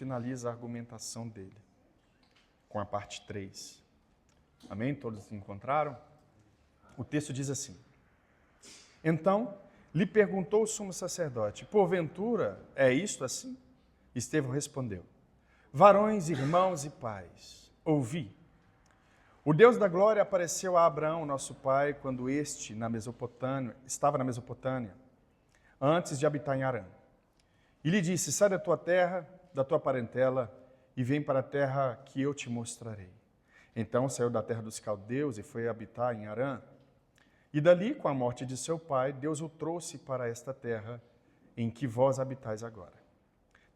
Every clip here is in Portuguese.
finaliza a argumentação dele, com a parte 3. Amém? Todos encontraram? O texto diz assim: Então lhe perguntou o sumo sacerdote: porventura é isto assim? Estevão respondeu: varões, irmãos e pais, ouvi. O Deus da glória apareceu a Abraão, nosso pai, quando este estava na Mesopotâmia, antes de habitar em Harã. E lhe disse: sai da tua terra, da tua parentela, e vem para a terra que eu te mostrarei. Então saiu da terra dos caldeus e foi habitar em Harã. E dali, com a morte de seu pai, Deus o trouxe para esta terra em que vós habitais agora.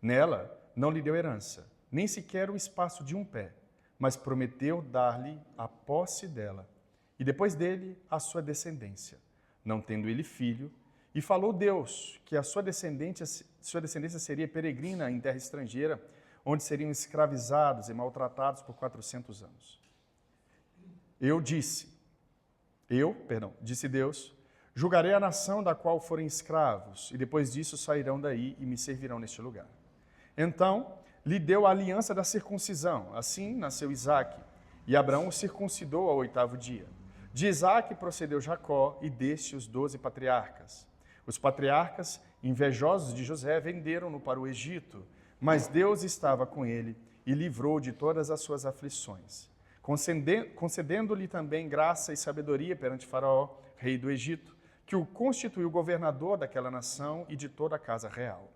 Nela não lhe deu herança, nem sequer o espaço de um pé, mas prometeu dar-lhe a posse dela, e depois dele a sua descendência, não tendo ele filho, e falou Deus que a sua descendência seria peregrina em terra estrangeira, onde seriam escravizados e maltratados por 400 anos. Disse Deus, julgarei a nação da qual forem escravos, e depois disso sairão daí e me servirão neste lugar. Então lhe deu a aliança da circuncisão, assim nasceu Isaque, e Abraão o circuncidou ao 8º dia. De Isaque procedeu Jacó, e deste os 12 patriarcas. Os patriarcas, invejosos de José, venderam-no para o Egito, mas Deus estava com ele e livrou de todas as suas aflições, concedendo-lhe também graça e sabedoria perante Faraó, rei do Egito, que o constituiu governador daquela nação e de toda a casa real.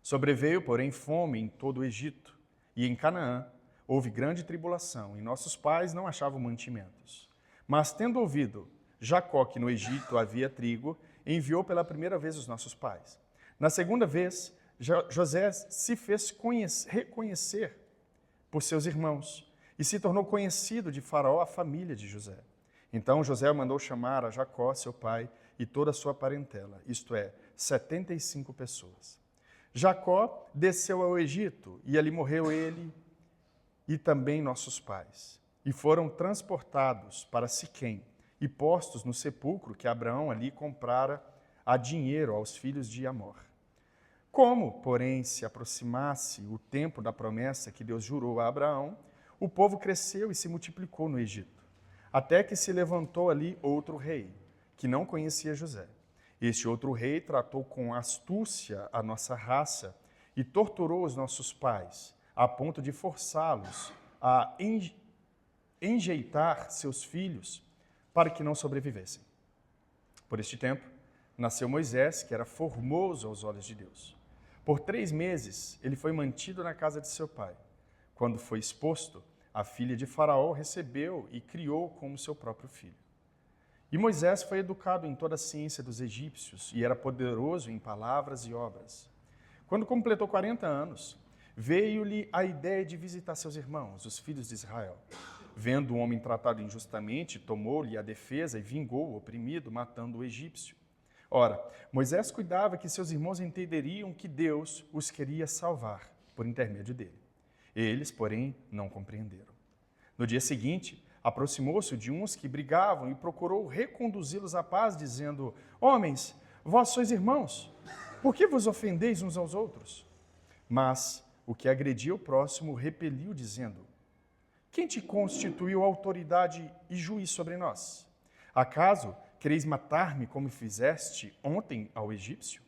Sobreveio, porém, fome em todo o Egito, e em Canaã houve grande tribulação, e nossos pais não achavam mantimentos. Mas, tendo ouvido Jacó que no Egito havia trigo, enviou pela primeira vez os nossos pais. Na segunda vez, José se fez reconhecer por seus irmãos, e se tornou conhecido de Faraó a família de José. Então José mandou chamar a Jacó, seu pai, e toda a sua parentela, isto é, 75 pessoas. Jacó desceu ao Egito, e ali morreu ele e também nossos pais. E foram transportados para Siquém e postos no sepulcro que Abraão ali comprara a dinheiro aos filhos de Amor. Como, porém, se aproximasse o tempo da promessa que Deus jurou a Abraão, o povo cresceu e se multiplicou no Egito, até que se levantou ali outro rei, que não conhecia José. Este outro rei tratou com astúcia a nossa raça e torturou os nossos pais, a ponto de forçá-los a enjeitar seus filhos para que não sobrevivessem. Por este tempo, nasceu Moisés, que era formoso aos olhos de Deus. Por 3 meses, ele foi mantido na casa de seu pai. Quando foi exposto, a filha de Faraó recebeu e criou como seu próprio filho. E Moisés foi educado em toda a ciência dos egípcios e era poderoso em palavras e obras. Quando completou 40 anos, veio-lhe a ideia de visitar seus irmãos, os filhos de Israel. Vendo um homem tratado injustamente, tomou-lhe a defesa e vingou o oprimido, matando o egípcio. Ora, Moisés cuidava que seus irmãos entenderiam que Deus os queria salvar por intermédio dele. Eles, porém, não compreenderam. No dia seguinte, aproximou-se de uns que brigavam e procurou reconduzi-los à paz, dizendo: homens, vós sois irmãos, por que vos ofendeis uns aos outros? Mas o que agredia o próximo repeliu, dizendo: quem te constituiu autoridade e juiz sobre nós? Acaso quereis matar-me como fizeste ontem ao egípcio?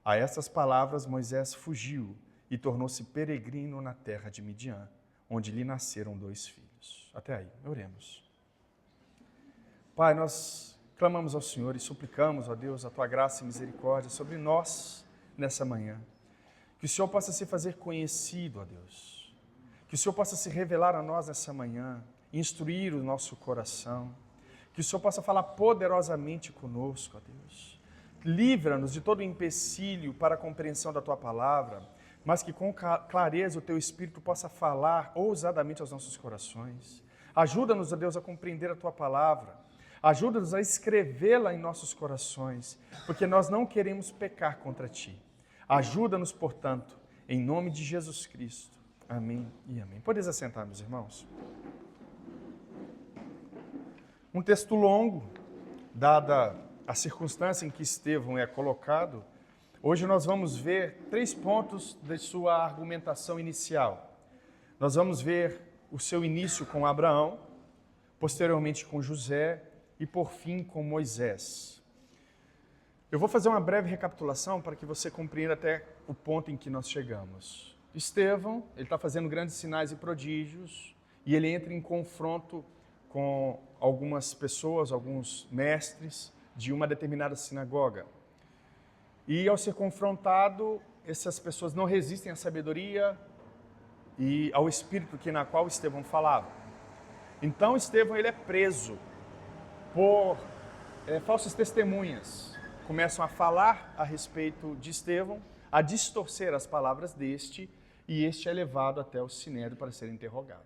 A estas palavras Moisés fugiu e tornou-se peregrino na terra de Midian, onde lhe nasceram 2 filhos. Até aí, oremos. Pai, nós clamamos ao Senhor e suplicamos, ó Deus, a Tua graça e misericórdia sobre nós nessa manhã. Que o Senhor possa se fazer conhecido, ó Deus. Que o Senhor possa se revelar a nós nessa manhã, instruir o nosso coração. Que o Senhor possa falar poderosamente conosco, ó Deus. Livra-nos de todo empecilho para a compreensão da Tua palavra, mas que com clareza o Teu Espírito possa falar ousadamente aos nossos corações. Ajuda-nos, ó Deus, a compreender a Tua palavra. Ajuda-nos a escrevê-la em nossos corações, porque nós não queremos pecar contra Ti. Ajuda-nos, portanto, em nome de Jesus Cristo. Amém e amém. Podeis assentar, meus irmãos. Um texto longo, dada a circunstância em que Estevão é colocado, Hoje nós vamos ver 3 pontos de sua argumentação inicial. Nós vamos ver o seu início com Abraão, posteriormente com José e por fim com Moisés. Eu vou fazer uma breve recapitulação para que você compreenda até o ponto em que nós chegamos. Estevão, ele está fazendo grandes sinais e prodígios e ele entra em confronto com algumas pessoas, alguns mestres de uma determinada sinagoga. E ao ser confrontado, essas pessoas não resistem à sabedoria e ao espírito que na qual Estevão falava. Então Estevão ele é preso por falsas testemunhas. Começam a falar a respeito de Estevão, a distorcer as palavras deste, e este é levado até o sinédrio para ser interrogado.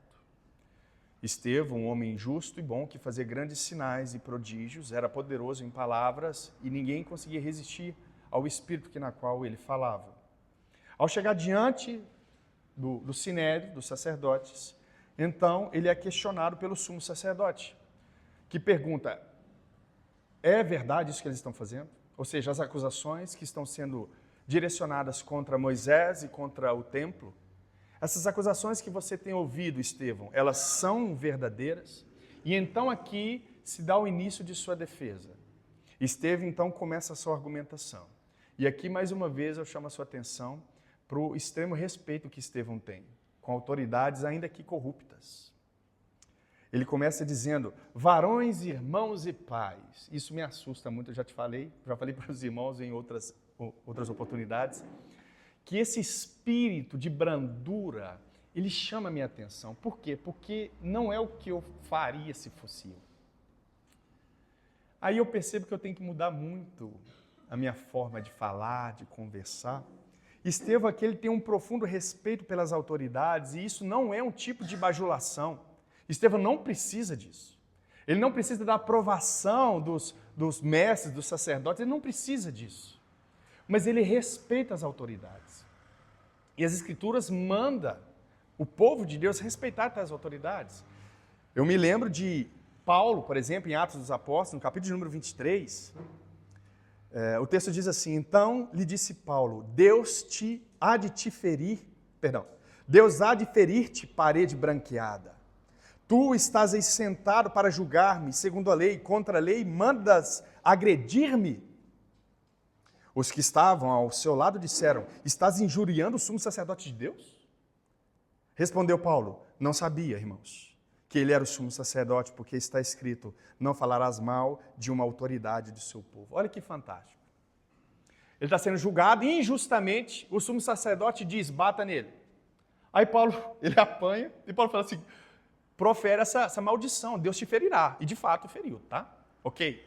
Estevão, um homem justo e bom, que fazia grandes sinais e prodígios, era poderoso em palavras e ninguém conseguia resistir ao espírito que na qual ele falava. Ao chegar diante do sinédrio, dos sacerdotes, então ele é questionado pelo sumo sacerdote, que pergunta: é verdade isso que eles estão fazendo? Ou seja, as acusações que estão sendo direcionadas contra Moisés e contra o templo, essas acusações que você tem ouvido, Estevão, elas são verdadeiras? E então aqui se dá o início de sua defesa. Estevão então começa a sua argumentação. E aqui mais uma vez eu chamo a sua atenção para o extremo respeito que Estevão tem com autoridades ainda que corruptas. Ele começa dizendo: varões, irmãos e pais. Isso me assusta muito, eu já falei para os irmãos em outras oportunidades, que esse espírito de brandura, ele chama a minha atenção. Por quê? Porque não é o que eu faria se fosse eu. Aí eu percebo que eu tenho que mudar muito a minha forma de falar, de conversar. Estevão aqui ele tem um profundo respeito pelas autoridades e isso não é um tipo de bajulação. Estevão não precisa disso. Ele não precisa da aprovação dos mestres, dos sacerdotes, ele não precisa disso. Mas ele respeita as autoridades. E as Escrituras mandam o povo de Deus respeitar tais autoridades. Eu me lembro de Paulo, por exemplo, em Atos dos Apóstolos, no capítulo de número 23, o texto diz assim: então lhe disse Paulo, Deus há de ferir-te parede branqueada. Tu estás aí sentado para julgar-me, segundo a lei, contra a lei, mandas agredir-me? Os que estavam ao seu lado disseram: estás injuriando o sumo sacerdote de Deus? Respondeu Paulo: não sabia, irmãos, que ele era o sumo sacerdote, porque está escrito: não falarás mal de uma autoridade do seu povo. Olha que fantástico. Ele está sendo julgado injustamente, o sumo sacerdote diz: bata nele. Aí Paulo, ele apanha, e Paulo fala assim: profere essa maldição, Deus te ferirá. E de fato feriu, tá? Ok.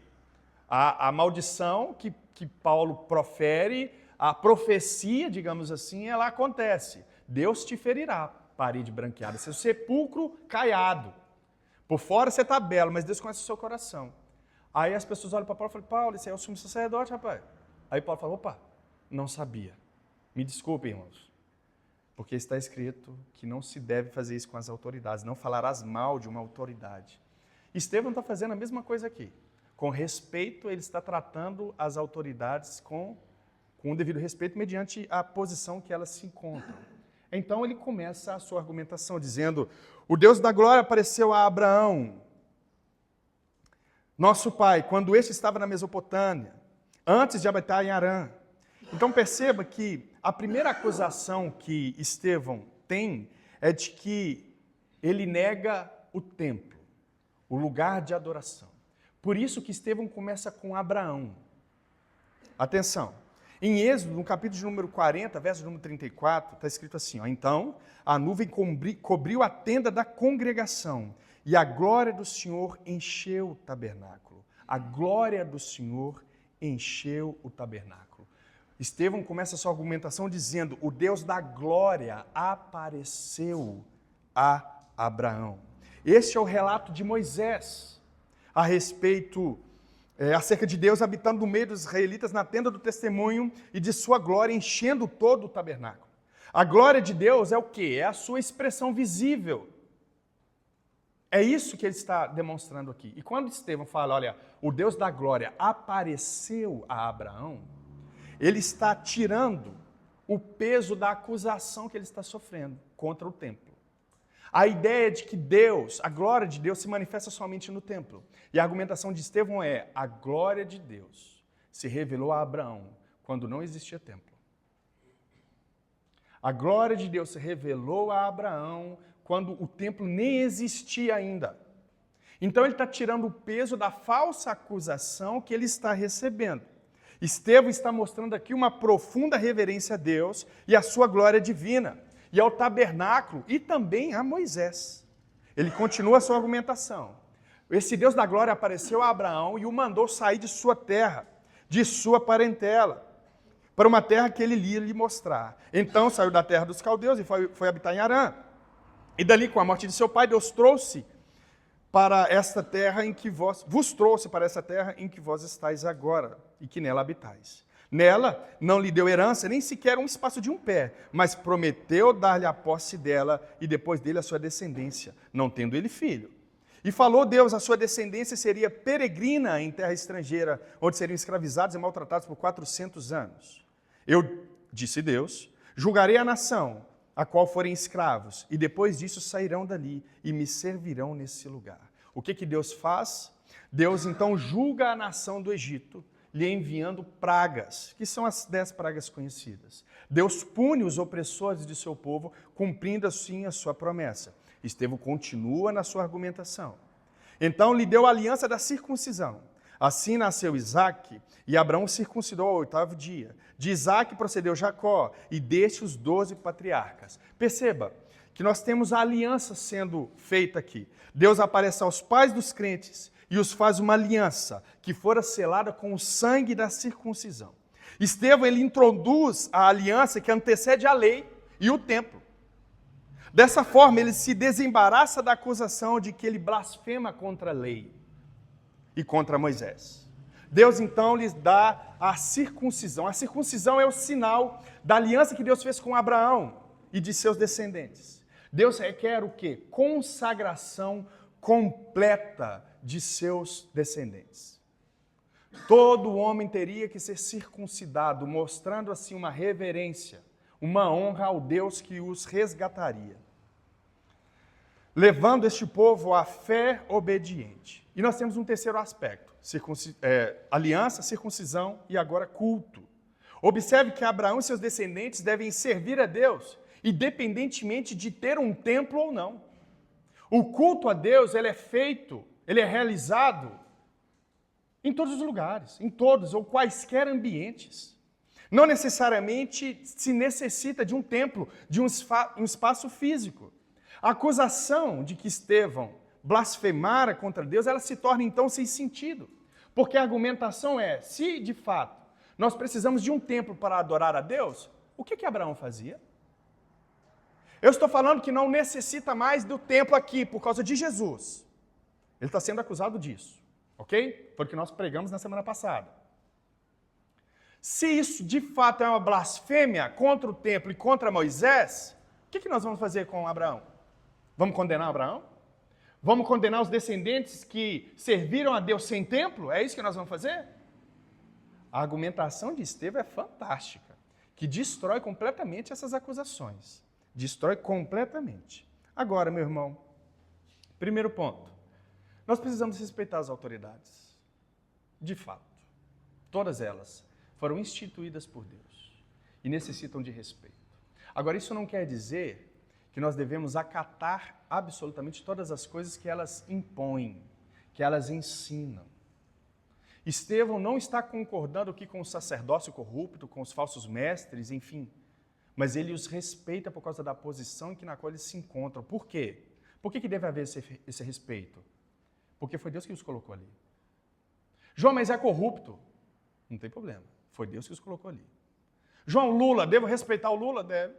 A maldição que Paulo profere, a profecia, digamos assim, ela acontece. Deus te ferirá, parede branqueada, seu sepulcro caiado. Por fora você está belo, mas Deus conhece o seu coração. Aí as pessoas olham para Paulo e falam: Paulo, esse é o sumo sacerdote, rapaz. Aí Paulo fala: opa, não sabia. Me desculpe, irmãos. Porque está escrito que não se deve fazer isso com as autoridades, não falarás mal de uma autoridade. Estevão está fazendo a mesma coisa aqui. Com respeito, ele está tratando as autoridades com o devido respeito, mediante a posição que elas se encontram. Então ele começa a sua argumentação dizendo: o Deus da glória apareceu a Abraão, nosso pai, quando este estava na Mesopotâmia, antes de habitar em Harã. Então perceba que a primeira acusação que Estevão tem é de que ele nega o templo, o lugar de adoração. Por isso que Estevão começa com Abraão. Atenção, em Êxodo, no capítulo de número 40, verso número 34, está escrito assim: ó, então a nuvem cobriu a tenda da congregação e a glória do Senhor encheu o tabernáculo. A glória do Senhor encheu o tabernáculo. Estevão começa a sua argumentação dizendo: o Deus da glória apareceu a Abraão. Este é o relato de Moisés a respeito, acerca de Deus habitando no meio dos israelitas na tenda do testemunho e de sua glória enchendo todo o tabernáculo. A glória de Deus é o quê? É a sua expressão visível. É isso que ele está demonstrando aqui. E quando Estevão fala: olha, o Deus da glória apareceu a Abraão, ele está tirando o peso da acusação que ele está sofrendo contra o templo. A ideia de que Deus, a glória de Deus se manifesta somente no templo. E a argumentação de Estevão é: a glória de Deus se revelou a Abraão quando não existia templo. A glória de Deus se revelou a Abraão quando o templo nem existia ainda. Então ele está tirando o peso da falsa acusação que ele está recebendo. Estevão está mostrando aqui uma profunda reverência a Deus e a sua glória divina, e ao tabernáculo e também a Moisés. Ele continua a sua argumentação. Esse Deus da glória apareceu a Abraão e o mandou sair de sua terra, de sua parentela, para uma terra que ele ia lhe mostrar. Então saiu da terra dos caldeus e foi habitar em Harã. E dali, com a morte de seu pai, Deus trouxe para esta terra em que vos trouxe para essa terra em que vós estáis agora e que nela habitais. Nela não lhe deu herança, nem sequer um espaço de um pé, mas prometeu dar-lhe a posse dela e depois dele a sua descendência, não tendo ele filho. E falou Deus, a sua descendência seria peregrina em terra estrangeira, onde seriam escravizados e maltratados por 400 anos. Eu, disse Deus, julgarei a nação a qual forem escravos, e depois disso sairão dali e me servirão nesse lugar. O que Deus faz? Deus então julga a nação do Egito, lhe enviando pragas, que são as 10 pragas conhecidas. Deus pune os opressores de seu povo, cumprindo assim a sua promessa. Estevão continua na sua argumentação. Então lhe deu a aliança da circuncisão. Assim nasceu Isaque, e Abraão circuncidou ao 8º dia. De Isaque procedeu Jacó, e deste os 12 patriarcas. Perceba que nós temos a aliança sendo feita aqui. Deus aparece aos pais dos crentes e os faz uma aliança que fora selada com o sangue da circuncisão. Estevão, ele introduz a aliança que antecede a lei e o templo. Dessa forma, ele se desembaraça da acusação de que ele blasfema contra a lei e contra Moisés. Deus, então, lhes dá a circuncisão. A circuncisão é o sinal da aliança que Deus fez com Abraão e de seus descendentes. Deus requer o quê? Consagração completa de seus descendentes. Todo homem teria que ser circuncidado, mostrando assim uma reverência, uma honra ao Deus que os resgataria, levando este povo à fé obediente. E nós temos um terceiro aspecto, aliança, circuncisão e agora culto. Observe que Abraão e seus descendentes devem servir a Deus, independentemente de ter um templo ou não. O culto a Deus, ele é realizado em todos os lugares, em todos ou quaisquer ambientes. Não necessariamente se necessita de um templo, de um espaço físico. A acusação de que Estevão blasfemara contra Deus, ela se torna então sem sentido. Porque a argumentação é, se de fato nós precisamos de um templo para adorar a Deus, o que Abraão fazia? Eu estou falando que não necessita mais do templo aqui, por causa de Jesus. Ele está sendo acusado disso, ok? Foi o que nós pregamos na semana passada. Se isso de fato é uma blasfêmia contra o templo e contra Moisés, o que nós vamos fazer com Abraão? Vamos condenar Abraão? Vamos condenar os descendentes que serviram a Deus sem templo? É isso que nós vamos fazer? A argumentação de Estevão é fantástica, que destrói completamente essas acusações. Destrói completamente. Agora, meu irmão, primeiro ponto. Nós precisamos respeitar as autoridades. De fato. Todas elas foram instituídas por Deus e necessitam de respeito. Agora, isso não quer dizer que nós devemos acatar absolutamente todas as coisas que elas impõem, que elas ensinam. Estevão não está concordando aqui com o sacerdócio corrupto, com os falsos mestres, enfim, mas ele os respeita por causa da posição na qual eles se encontram. Por quê? Por que deve haver esse respeito? Porque foi Deus que os colocou ali. João, mas é corrupto. Não tem problema, foi Deus que os colocou ali. João, Lula, devo respeitar o Lula? Deve.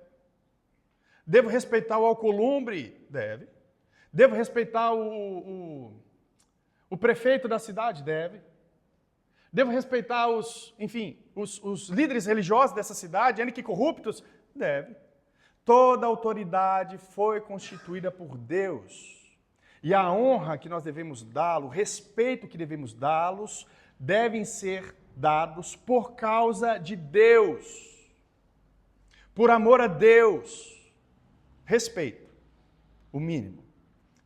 Devo respeitar o Alcolumbre? Deve. Devo respeitar o prefeito da cidade? Deve. Devo respeitar os líderes religiosos dessa cidade, ainda que corruptos? Deve. Toda autoridade foi constituída por Deus. E a honra que nós devemos dá-lo, o respeito que devemos dá-los, devem ser dados por causa de Deus, por amor a Deus. Respeito, o mínimo.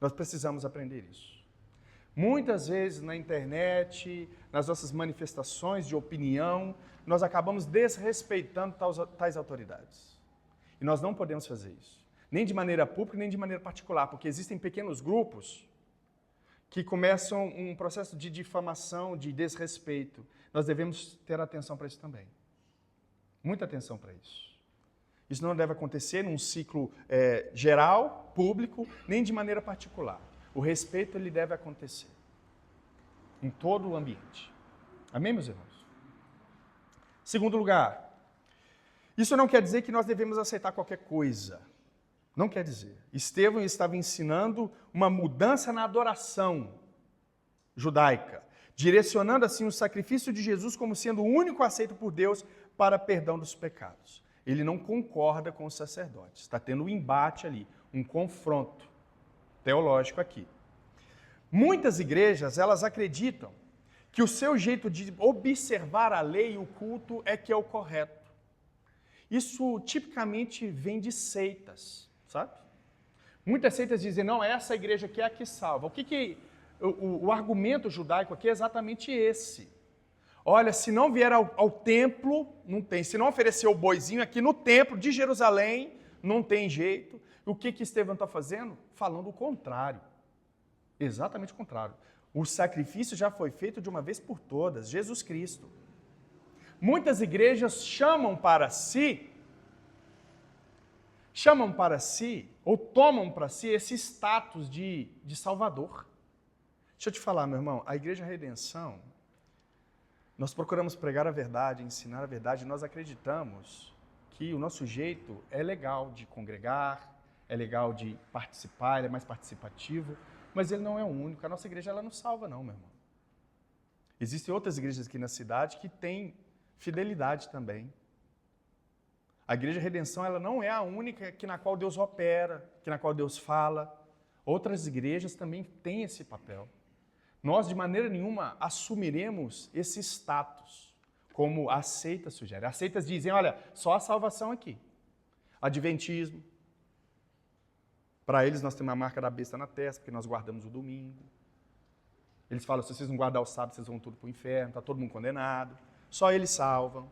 Nós precisamos aprender isso. Muitas vezes na internet, nas nossas manifestações de opinião, nós acabamos desrespeitando tais autoridades. E nós não podemos fazer isso. Nem de maneira pública, nem de maneira particular, porque existem pequenos grupos que começam um processo de difamação, de desrespeito. Nós devemos ter atenção para isso também. Muita atenção para isso. Isso não deve acontecer num ciclo geral, público, nem de maneira particular. O respeito ele deve acontecer em todo o ambiente. Amém, meus irmãos? Segundo lugar, isso não quer dizer que nós devemos aceitar qualquer coisa. Não quer dizer. Estevão estava ensinando uma mudança na adoração judaica, direcionando assim o sacrifício de Jesus como sendo o único aceito por Deus para perdão dos pecados. Ele não concorda com os sacerdotes. Está tendo um embate ali, um confronto teológico aqui. Muitas igrejas, elas acreditam que o seu jeito de observar a lei e o culto é que é o correto. Isso tipicamente vem de seitas. Sabe? Muitas seitas dizem, não, essa igreja aqui é a que salva. O argumento judaico aqui é exatamente esse. Olha, se não vier ao templo, não tem. Se não oferecer o boizinho aqui no templo de Jerusalém, não tem jeito. O que Estevão está fazendo? Falando o contrário. Exatamente o contrário. O sacrifício já foi feito de uma vez por todas, Jesus Cristo. Muitas igrejas chamam para si ou tomam para si esse status de salvador. Deixa eu te falar, meu irmão, a Igreja Redenção, nós procuramos pregar a verdade, ensinar a verdade, nós acreditamos que o nosso jeito é legal de congregar, é legal de participar, ele é mais participativo, mas ele não é o único. A nossa igreja ela não salva não, meu irmão. Existem outras igrejas aqui na cidade que têm fidelidade também. A Igreja Redenção ela não é a única na qual Deus opera, na qual Deus fala. Outras igrejas também têm esse papel. Nós, de maneira nenhuma, assumiremos esse status, como a seita sugere. As seitas dizem, olha, só a salvação aqui. Adventismo. Para eles, nós temos a marca da besta na testa, porque nós guardamos o domingo. Eles falam, se vocês não guardar o sábado, vocês vão tudo para o inferno, está todo mundo condenado. Só eles salvam.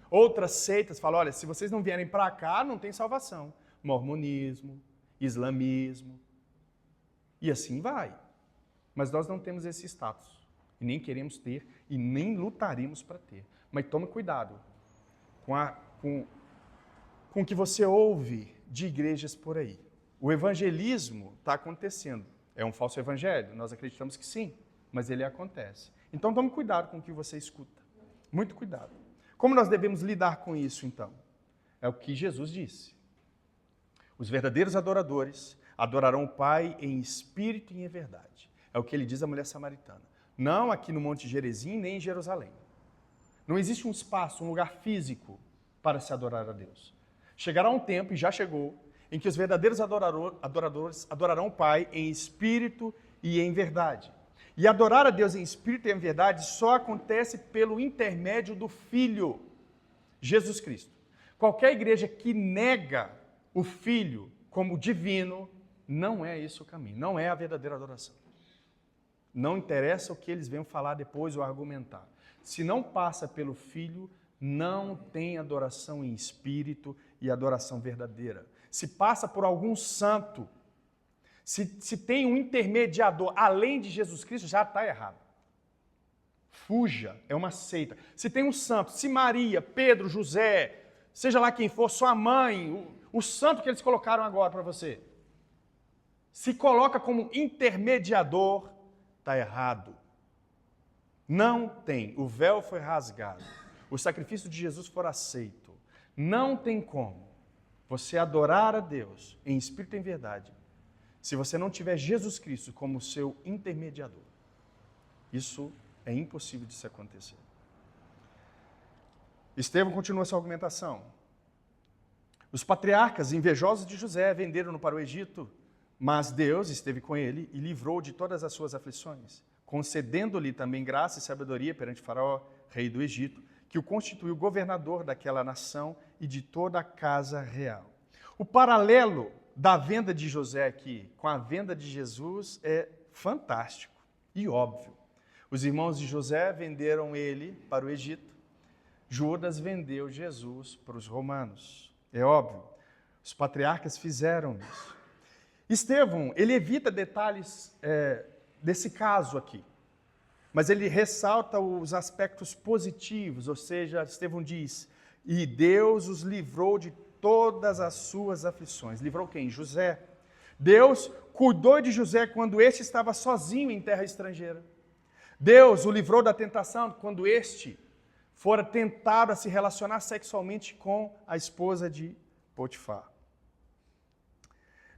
Outras seitas falam, olha, se vocês não vierem para cá, não tem salvação. Mormonismo, islamismo, e assim vai. Mas nós não temos esse status, e nem queremos ter, e nem lutaremos para ter. Mas tome cuidado com o que você ouve de igrejas por aí. O evangelismo está acontecendo. É um falso evangelho? Nós acreditamos que sim, mas ele acontece. Então tome cuidado com o que você escuta. Muito cuidado. Como nós devemos lidar com isso, então? É o que Jesus disse. Os verdadeiros adoradores adorarão o Pai em espírito e em verdade. É o que ele diz à mulher samaritana. Não aqui no Monte Gerizim, nem em Jerusalém. Não existe um espaço, um lugar físico para se adorar a Deus. Chegará um tempo, e já chegou, em que os verdadeiros adoradores adorarão o Pai em espírito e em verdade. E adorar a Deus em espírito e em verdade só acontece pelo intermédio do Filho, Jesus Cristo. Qualquer igreja que nega o Filho como divino, não é esse o caminho, não é a verdadeira adoração. Não interessa o que eles venham falar depois ou argumentar. Se não passa pelo Filho, não tem adoração em espírito e adoração verdadeira. Se passa por algum santo, se tem um intermediador além de Jesus Cristo, já está errado. Fuja, é uma seita. Se tem um santo, se Maria, Pedro, José, seja lá quem for, sua mãe, o santo que eles colocaram agora para você, se coloca como intermediador, está errado. Não tem. O véu foi rasgado. O sacrifício de Jesus foi aceito. Não tem como você adorar a Deus em espírito e em verdade se você não tiver Jesus Cristo como seu intermediador. Isso é impossível de se acontecer. Estevão continua essa argumentação. Os patriarcas invejosos de José venderam-no para o Egito, mas Deus esteve com ele e livrou de todas as suas aflições, concedendo-lhe também graça e sabedoria perante Faraó, rei do Egito, que o constituiu governador daquela nação e de toda a casa real. O paralelo da venda de José aqui com a venda de Jesus é fantástico e óbvio. Os irmãos de José venderam ele para o Egito. Judas vendeu Jesus para os romanos. É óbvio. Os patriarcas fizeram isso. Estevão, ele evita detalhes desse caso aqui, mas ele ressalta os aspectos positivos, ou seja, Estevão diz, e Deus os livrou de todas as suas aflições. Livrou quem? José. Deus cuidou de José quando este estava sozinho em terra estrangeira. Deus o livrou da tentação quando este fora tentado a se relacionar sexualmente com a esposa de Potifar.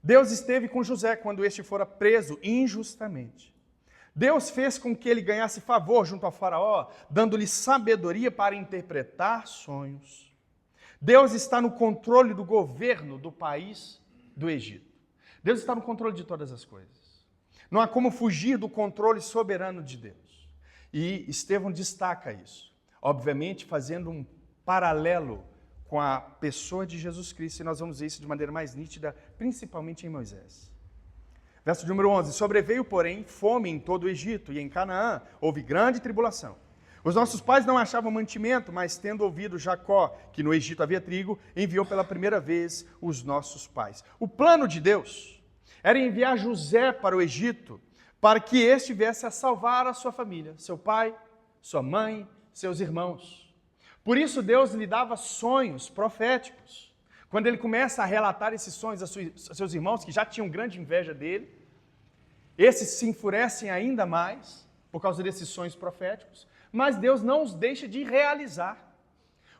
Deus esteve com José quando este fora preso injustamente. Deus fez com que ele ganhasse favor junto ao faraó, dando-lhe sabedoria para interpretar sonhos. Deus está no controle do governo do país do Egito. Deus está no controle de todas as coisas. Não há como fugir do controle soberano de Deus. E Estevão destaca isso, obviamente fazendo um paralelo com a pessoa de Jesus Cristo, e nós vamos ver isso de maneira mais nítida, principalmente em Moisés. Verso de número 11, sobreveio, porém, fome em todo o Egito, e em Canaã houve grande tribulação. Os nossos pais não achavam mantimento, mas tendo ouvido Jacó, que no Egito havia trigo, enviou pela primeira vez os nossos pais. O plano de Deus era enviar José para o Egito, para que este viesse a salvar a sua família, seu pai, sua mãe, seus irmãos. Por isso Deus lhe dava sonhos proféticos. Quando ele começa a relatar esses sonhos a seus irmãos, que já tinham grande inveja dele, esses se enfurecem ainda mais por causa desses sonhos proféticos, mas Deus não os deixa de realizar.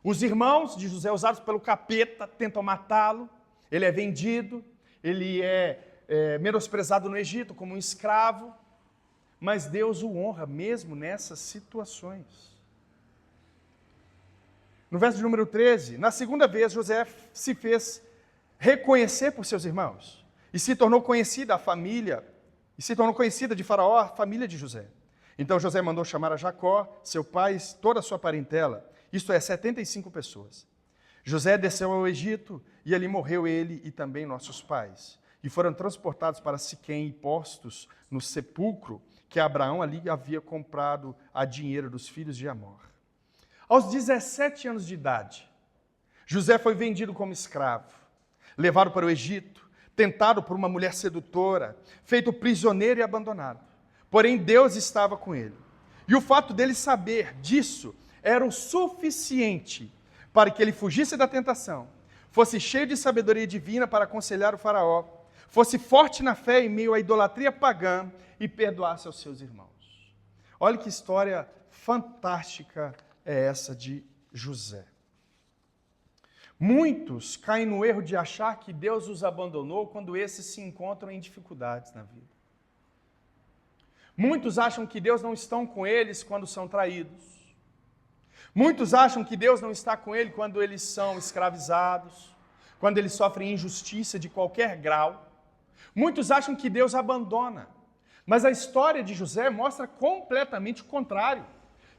Os irmãos de José, usados pelo capeta, tentam matá-lo, ele é vendido, ele é menosprezado no Egito como um escravo, mas Deus o honra mesmo nessas situações. No verso de número 13, na segunda vez José se fez reconhecer por seus irmãos e se tornou conhecida de Faraó a família de José. Então José mandou chamar a Jacó, seu pai, toda a sua parentela, isto é, 75 pessoas. José desceu ao Egito e ali morreu ele e também nossos pais. E foram transportados para Siquém e postos no sepulcro que Abraão ali havia comprado a dinheiro dos filhos de Amor. Aos 17 anos de idade, José foi vendido como escravo, levado para o Egito, tentado por uma mulher sedutora, feito prisioneiro e abandonado. Porém, Deus estava com ele. E o fato dele saber disso era o suficiente para que ele fugisse da tentação, fosse cheio de sabedoria divina para aconselhar o faraó, fosse forte na fé em meio à idolatria pagã e perdoasse aos seus irmãos. Olha que história fantástica é essa de José. Muitos caem no erro de achar que Deus os abandonou quando esses se encontram em dificuldades na vida. Muitos acham que Deus não está com eles quando são traídos. Muitos acham que Deus não está com eles quando eles são escravizados, quando eles sofrem injustiça de qualquer grau. Muitos acham que Deus abandona. Mas a história de José mostra completamente o contrário.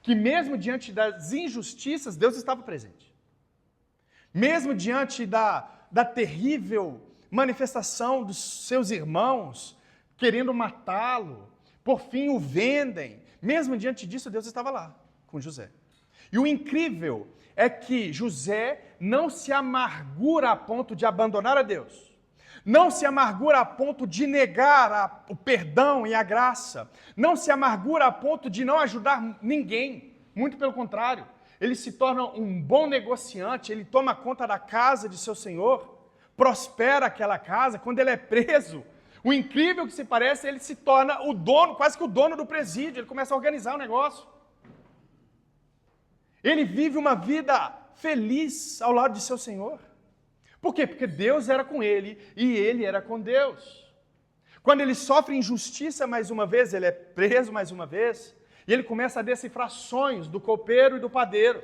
Que mesmo diante das injustiças, Deus estava presente. Mesmo diante da terrível manifestação dos seus irmãos, querendo matá-lo, por fim o vendem, mesmo diante disso, Deus estava lá, com José. E o incrível é que José não se amargura a ponto de abandonar a Deus. Não se amargura a ponto de negar o perdão e a graça. Não se amargura a ponto de não ajudar ninguém. Muito pelo contrário. Ele se torna um bom negociante. Ele toma conta da casa de seu senhor. Prospera aquela casa. Quando ele é preso, o incrível que se parece, ele se torna o dono, quase que o dono do presídio. Ele começa a organizar o negócio. Ele vive uma vida feliz ao lado de seu senhor. Por quê? Porque Deus era com ele e ele era com Deus. Quando ele sofre injustiça mais uma vez, ele é preso mais uma vez, e ele começa a decifrar sonhos do copeiro e do padeiro.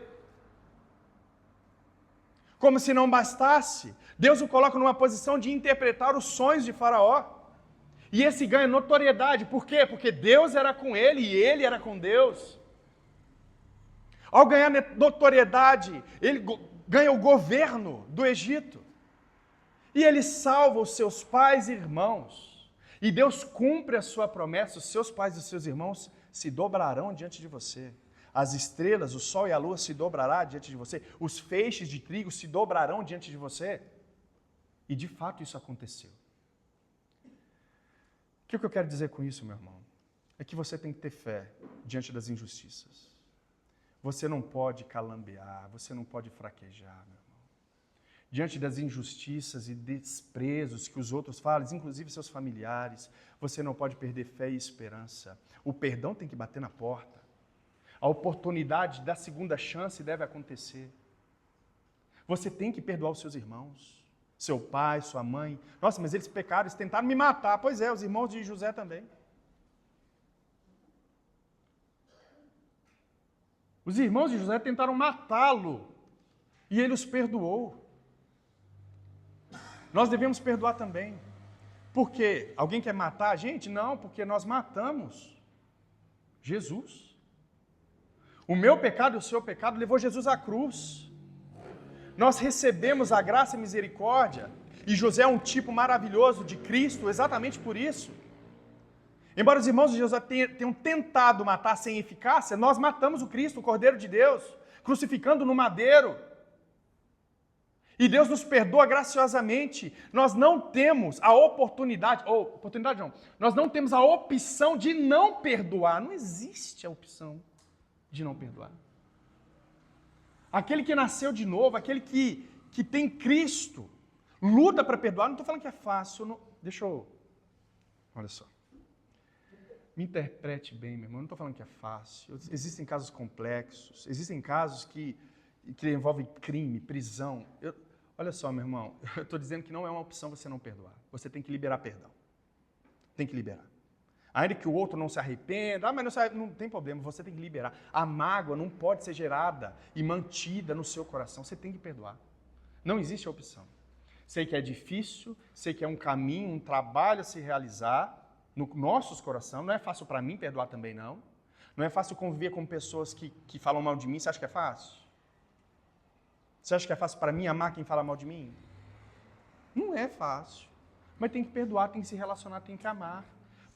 Como se não bastasse, Deus o coloca numa posição de interpretar os sonhos de Faraó. E esse ganha notoriedade. Por quê? Porque Deus era com ele e ele era com Deus. Ao ganhar notoriedade, ele ganha o governo do Egito. E ele salva os seus pais e irmãos. E Deus cumpre a sua promessa, os seus pais e os seus irmãos se dobrarão diante de você. As estrelas, o sol e a lua se dobrarão diante de você. Os feixes de trigo se dobrarão diante de você. E de fato isso aconteceu. O que eu quero dizer com isso, meu irmão? É que você tem que ter fé diante das injustiças. Você não pode calambear, você não pode fraquejar, meu irmão. Diante das injustiças e desprezos que os outros falam, inclusive seus familiares, você não pode perder fé e esperança. O perdão tem que bater na porta. A oportunidade da segunda chance deve acontecer. Você tem que perdoar os seus irmãos, seu pai, sua mãe. Nossa, mas eles pecaram, eles tentaram me matar. Pois é, os irmãos de José também. Os irmãos de José tentaram matá-lo e ele os perdoou. Nós devemos perdoar também. Por quê? Alguém quer matar a gente? Não, porque nós matamos Jesus. O meu pecado e o seu pecado levou Jesus à cruz. Nós recebemos a graça e misericórdia, e José é um tipo maravilhoso de Cristo, exatamente por isso. Embora os irmãos de José tenham tentado matar sem eficácia, nós matamos o Cristo, o Cordeiro de Deus, crucificando no madeiro. E Deus nos perdoa graciosamente. Nós não temos a nós não temos a opção de não perdoar. Não existe a opção de não perdoar. Aquele que nasceu de novo, aquele que tem Cristo, luta para perdoar. Não estou falando que é fácil. Olha só. Me interprete bem, meu irmão. Não estou falando que é fácil. Existem casos complexos. Existem casos que envolvem crime, prisão. Olha só, meu irmão. Eu estou dizendo que não é uma opção você não perdoar. Você tem que liberar perdão. Tem que liberar. Ainda que o outro não se arrependa, mas não tem problema, você tem que liberar. A mágoa não pode ser gerada e mantida no seu coração, você tem que perdoar. Não existe a opção. Sei que é difícil, sei que é um caminho, um trabalho a se realizar no nossos corações, não é fácil para mim perdoar também não. Não é fácil conviver com pessoas que falam mal de mim, você acha que é fácil? Você acha que é fácil para mim amar quem fala mal de mim? Não é fácil, mas tem que perdoar, tem que se relacionar, tem que amar.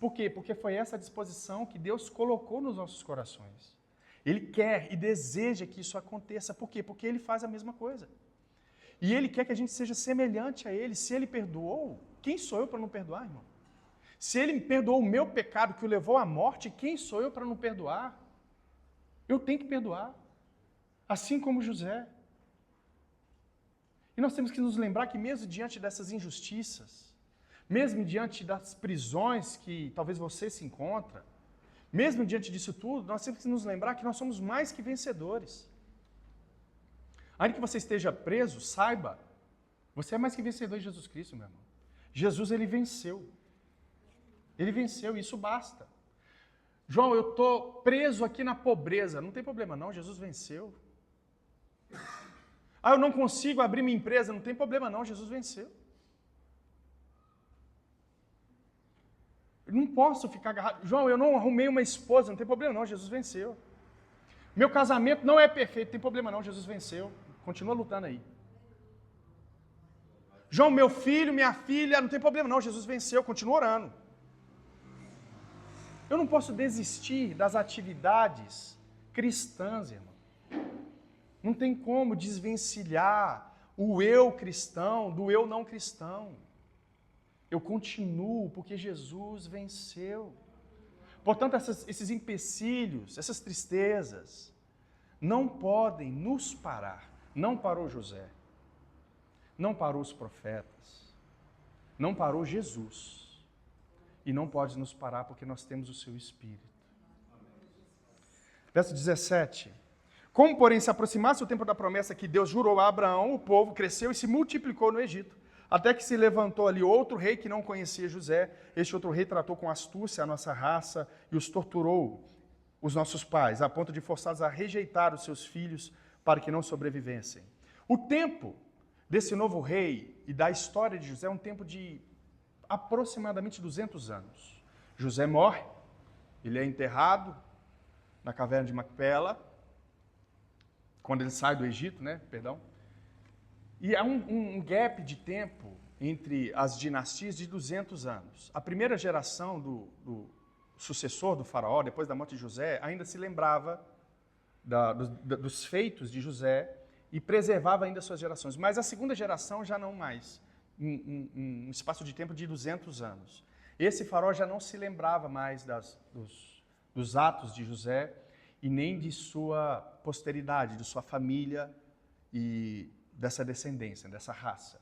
Por quê? Porque foi essa disposição que Deus colocou nos nossos corações. Ele quer e deseja que isso aconteça. Por quê? Porque Ele faz a mesma coisa. E Ele quer que a gente seja semelhante a Ele. Se Ele perdoou, quem sou eu para não perdoar, irmão? Se Ele me perdoou o meu pecado que o levou à morte, quem sou eu para não perdoar? Eu tenho que perdoar. Assim como José. E nós temos que nos lembrar que mesmo diante dessas injustiças, mesmo diante das prisões que talvez você se encontra, mesmo diante disso tudo, nós temos que nos lembrar que nós somos mais que vencedores. Ainda que você esteja preso, saiba, você é mais que vencedor em Jesus Cristo, meu irmão. Jesus, Ele venceu. Ele venceu, e isso basta. João, eu estou preso aqui na pobreza. Não tem problema não, Jesus venceu. Eu não consigo abrir minha empresa. Não tem problema não, Jesus venceu. Eu não posso ficar agarrado. João, eu não arrumei uma esposa. Não tem problema não, Jesus venceu. Meu casamento não é perfeito. Não tem problema não, Jesus venceu. Continua lutando aí. João, meu filho, minha filha, não tem problema não, Jesus venceu. Continua orando. Eu não posso desistir das atividades cristãs, irmão. Não tem como desvencilhar o eu cristão do eu não cristão. Eu continuo porque Jesus venceu. Portanto, esses empecilhos, essas tristezas, não podem nos parar. Não parou José. Não parou os profetas. Não parou Jesus. E não pode nos parar porque nós temos o seu Espírito. Verso 17. Como, porém, se aproximasse o tempo da promessa que Deus jurou a Abraão, o povo cresceu e se multiplicou no Egito, até que se levantou ali outro rei que não conhecia José. Este outro rei tratou com astúcia a nossa raça e os torturou, os nossos pais, a ponto de forçá-los a rejeitar os seus filhos para que não sobrevivessem. O tempo desse novo rei e da história de José é um tempo de aproximadamente 200 anos. José morre, ele é enterrado na caverna de Macpela, quando ele sai do Egito, né? Perdão. E há um gap de tempo entre as dinastias de 200 anos. A primeira geração do sucessor do faraó, depois da morte de José, ainda se lembrava dos feitos de José e preservava ainda suas gerações. Mas a segunda geração já não mais, um espaço de tempo de 200 anos. Esse faraó já não se lembrava mais dos atos de José e nem de sua posteridade, de sua família e dessa descendência, dessa raça.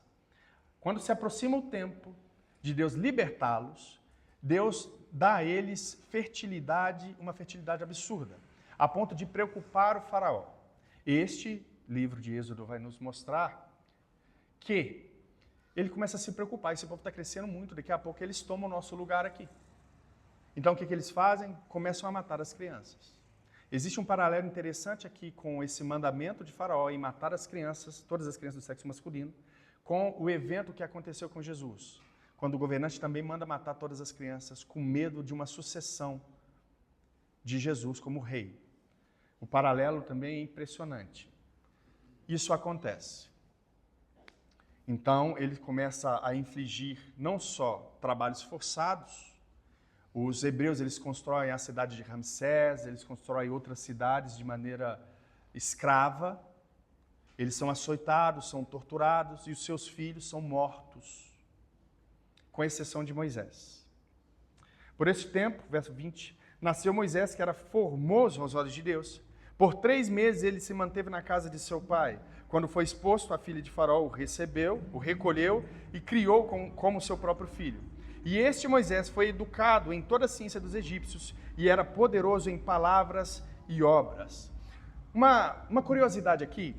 Quando se aproxima o tempo de Deus libertá-los, Deus dá a eles fertilidade, uma fertilidade absurda, a ponto de preocupar o faraó. Este livro de Êxodo vai nos mostrar que ele começa a se preocupar. Esse povo está crescendo muito, daqui a pouco eles tomam o nosso lugar aqui. Então o que eles fazem? Começam a matar as crianças. Existe um paralelo interessante aqui com esse mandamento de Faraó em matar as crianças, todas as crianças do sexo masculino, com o evento que aconteceu com Jesus, quando o governante também manda matar todas as crianças com medo de uma sucessão de Jesus como rei. O paralelo também é impressionante. Isso acontece. Então, ele começa a infligir não só trabalhos forçados. Os hebreus, eles constroem a cidade de Ramsés, eles constroem outras cidades de maneira escrava. Eles são açoitados, são torturados e os seus filhos são mortos, com exceção de Moisés. Por esse tempo, verso 20, nasceu Moisés, que era formoso aos olhos de Deus. Por 3 meses ele se manteve na casa de seu pai. Quando foi exposto, a filha de Faraó o recebeu, o recolheu e criou como seu próprio filho. E este Moisés foi educado em toda a ciência dos egípcios e era poderoso em palavras e obras. Uma curiosidade aqui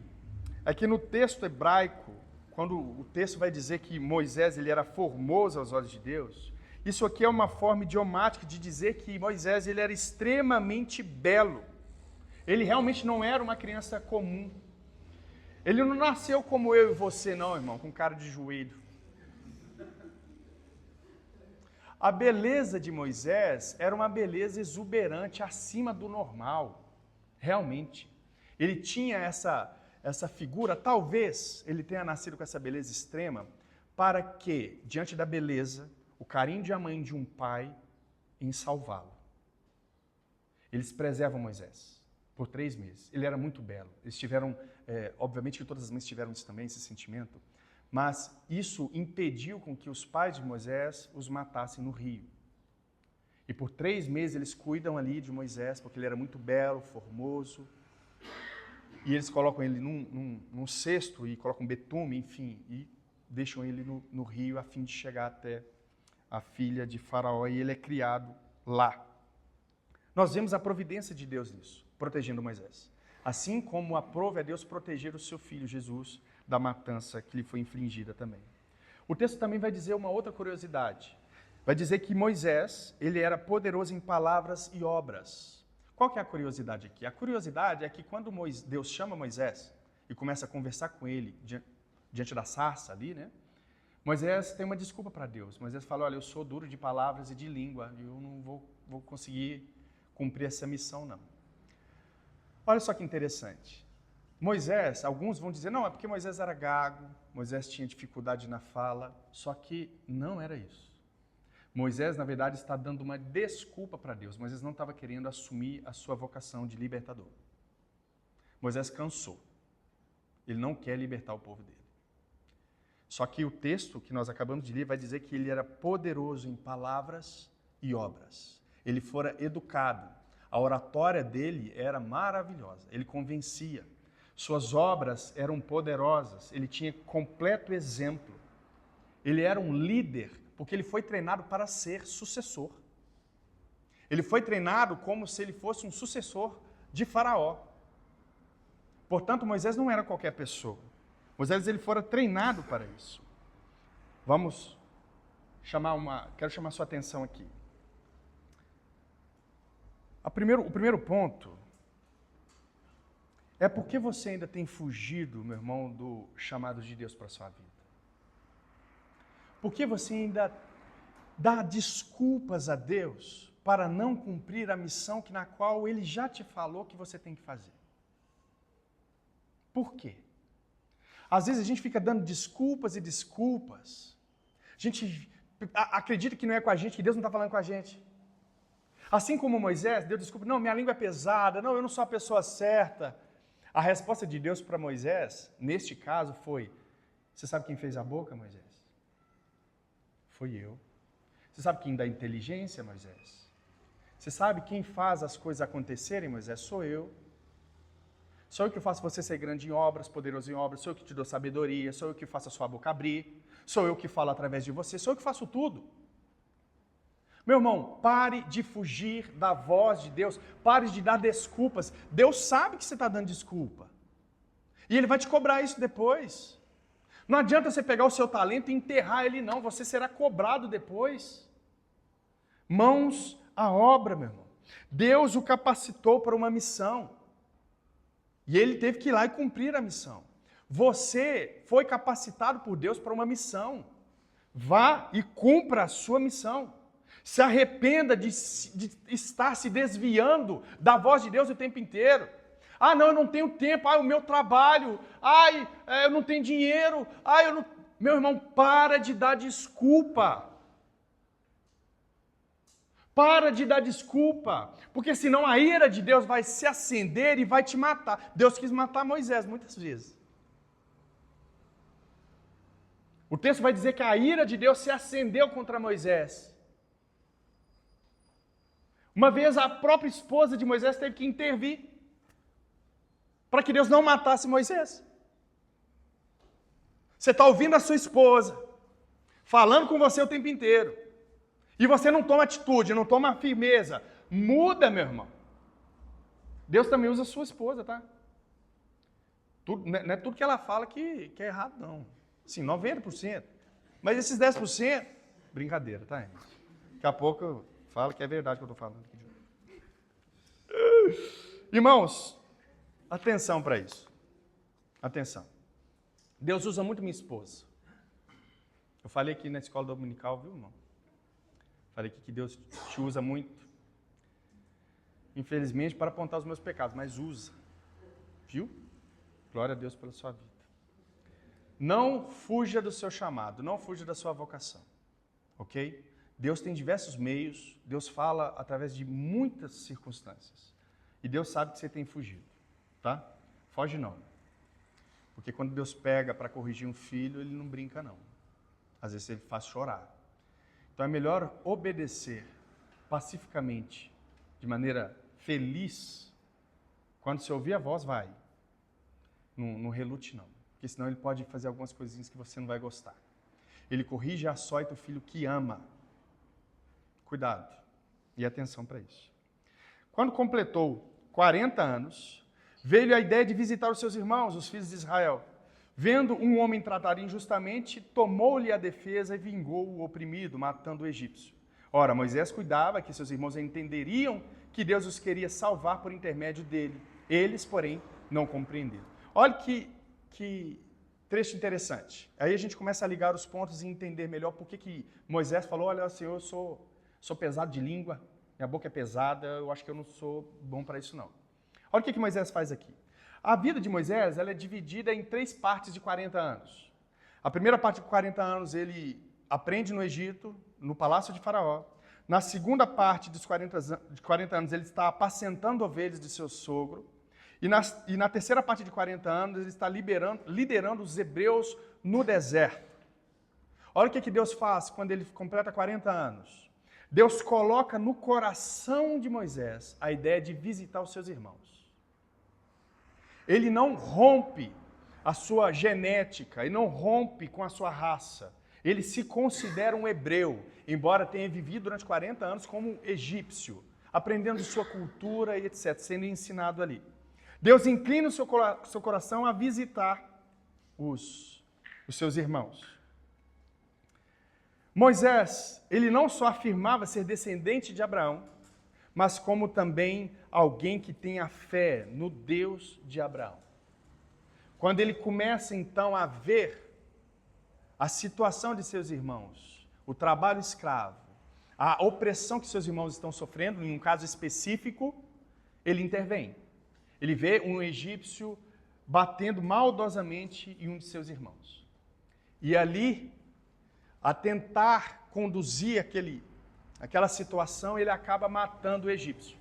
é que no texto hebraico, quando o texto vai dizer que Moisés ele era formoso aos olhos de Deus, isso aqui é uma forma idiomática de dizer que Moisés ele era extremamente belo. Ele realmente não era uma criança comum. Ele não nasceu como eu e você, não, irmão, com cara de joelho. A beleza de Moisés era uma beleza exuberante, acima do normal, realmente. Ele tinha essa figura, talvez ele tenha nascido com essa beleza extrema, para que, diante da beleza, o carinho de uma mãe e de um pai, em salvá-lo. Eles preservam Moisés por 3 meses. Ele era muito belo. Eles tiveram, obviamente que todas as mães tiveram isso também, esse sentimento, mas isso impediu com que os pais de Moisés os matassem no rio. E por 3 meses eles cuidam ali de Moisés, porque ele era muito belo, formoso. E eles colocam ele num cesto e colocam betume, enfim, e deixam ele no rio a fim de chegar até a filha de Faraó, e ele é criado lá. Nós vemos a providência de Deus nisso, protegendo Moisés. Assim como aprove a Deus proteger o seu filho Jesus da matança que lhe foi infligida também. O texto também vai dizer uma outra curiosidade. Vai dizer que Moisés, ele era poderoso em palavras e obras. Qual que é a curiosidade aqui? A curiosidade é que quando Deus chama Moisés e começa a conversar com ele diante da sarça ali, né? Moisés tem uma desculpa para Deus. Moisés fala, olha, eu sou duro de palavras e de língua, eu não vou conseguir cumprir essa missão, não. Olha só que interessante. Moisés, alguns vão dizer, não, é porque Moisés era gago, Moisés tinha dificuldade na fala, só que não era isso. Moisés, na verdade, está dando uma desculpa para Deus. Moisés não estava querendo assumir a sua vocação de libertador. Moisés cansou. Ele não quer libertar o povo dele. Só que o texto que nós acabamos de ler vai dizer que ele era poderoso em palavras e obras. Ele fora educado. A oratória dele era maravilhosa. Ele convencia. Suas obras eram poderosas. Ele tinha completo exemplo. Ele era um líder, porque ele foi treinado para ser sucessor. Ele foi treinado como se ele fosse um sucessor de Faraó. Portanto, Moisés não era qualquer pessoa. Moisés ele fora treinado para isso. Vamos quero chamar sua atenção aqui. O primeiro ponto é porque você ainda tem fugido, meu irmão, do chamado de Deus para a sua vida. Por que você ainda dá desculpas a Deus para não cumprir a missão na qual Ele já te falou que você tem que fazer? Por quê? Às vezes a gente fica dando desculpas e desculpas. A gente acredita que não é com a gente, que Deus não está falando com a gente. Assim como Moisés deu desculpa, não, minha língua é pesada, não, eu não sou a pessoa certa. A resposta de Deus para Moisés, neste caso, foi: você sabe quem fez a boca, Moisés? Foi eu. Você sabe quem dá inteligência, Moisés? Você sabe quem faz as coisas acontecerem, Moisés? Sou eu. Sou eu que faço você ser grande em obras, poderoso em obras, sou eu que te dou sabedoria, sou eu que faço a sua boca abrir, sou eu que falo através de você, sou eu que faço tudo. Meu irmão, pare de fugir da voz de Deus, pare de dar desculpas. Deus sabe que você está dando desculpa. E Ele vai te cobrar isso depois. Não adianta você pegar o seu talento e enterrar ele, não. Você será cobrado depois. Mãos à obra, meu irmão. Deus o capacitou para uma missão. E ele teve que ir lá e cumprir a missão. Você foi capacitado por Deus para uma missão. Vá e cumpra a sua missão. Se arrependa de estar se desviando da voz de Deus o tempo inteiro. Ah, não, eu não tenho tempo. Ah, o meu trabalho. Ai, eu não tenho dinheiro. Ai, eu não... Meu irmão, para de dar desculpa. Para de dar desculpa. Porque senão a ira de Deus vai se acender e vai te matar. Deus quis matar Moisés muitas vezes. O texto vai dizer que a ira de Deus se acendeu contra Moisés. Uma vez a própria esposa de Moisés teve que intervir para que Deus não matasse Moisés. Você está ouvindo a sua esposa falando com você o tempo inteiro e você não toma atitude, não toma firmeza. Muda, meu irmão. Deus também usa a sua esposa, tá? Não é tudo que ela fala que é errado, não. Sim, 90%. Mas esses 10%, brincadeira, tá? Daqui a pouco eu falo que é verdade que eu estou falando. Irmãos, atenção para isso. Atenção. Deus usa muito minha esposa. Eu falei aqui na escola dominical, viu, irmão? Falei aqui que Deus te usa muito. Infelizmente, para apontar os meus pecados, mas usa. Viu? Glória a Deus pela sua vida. Não fuja do seu chamado, não fuja da sua vocação. Ok? Deus tem diversos meios, Deus fala através de muitas circunstâncias. E Deus sabe que você tem fugido, tá? Foge não. Porque quando Deus pega para corrigir um filho, Ele não brinca não. Às vezes Ele faz chorar. Então é melhor obedecer pacificamente, de maneira feliz. Quando você ouvir a voz, vai. Não relute não. Porque senão Ele pode fazer algumas coisinhas que você não vai gostar. Ele corrige e açoita o filho que ama. Cuidado e atenção para isso. Quando completou 40 anos, veio-lhe a ideia de visitar os seus irmãos, os filhos de Israel. Vendo um homem tratado injustamente, tomou-lhe a defesa e vingou o oprimido, matando o egípcio. Ora, Moisés cuidava que seus irmãos entenderiam que Deus os queria salvar por intermédio dele. Eles, porém, não compreenderam. Olha que trecho interessante. Aí a gente começa a ligar os pontos e entender melhor por que Moisés falou: olha, Senhor, eu sou pesado de língua, minha boca é pesada, eu acho que eu não sou bom para isso não. Olha o que Moisés faz aqui. A vida de Moisés ela é dividida em 3 partes de 40 anos. A primeira parte de 40 anos ele aprende no Egito, no palácio de Faraó. Na segunda parte dos 40 anos ele está apacentando ovelhas de seu sogro. E na terceira parte de 40 anos ele está liderando os hebreus no deserto. Olha o que Deus faz quando ele completa 40 anos. Deus coloca no coração de Moisés a ideia de visitar os seus irmãos. Ele não rompe a sua genética, ele não rompe com a sua raça. Ele se considera um hebreu, embora tenha vivido durante 40 anos como egípcio, aprendendo sua cultura e etc., sendo ensinado ali. Deus inclina o seu coração a visitar os seus irmãos. Moisés, ele não só afirmava ser descendente de Abraão, mas como também alguém que tem a fé no Deus de Abraão. Quando ele começa então a ver a situação de seus irmãos, o trabalho escravo, a opressão que seus irmãos estão sofrendo, em um caso específico, ele intervém. Ele vê um egípcio batendo maldosamente em um de seus irmãos. E ali, a tentar conduzir aquela situação, ele acaba matando o egípcio.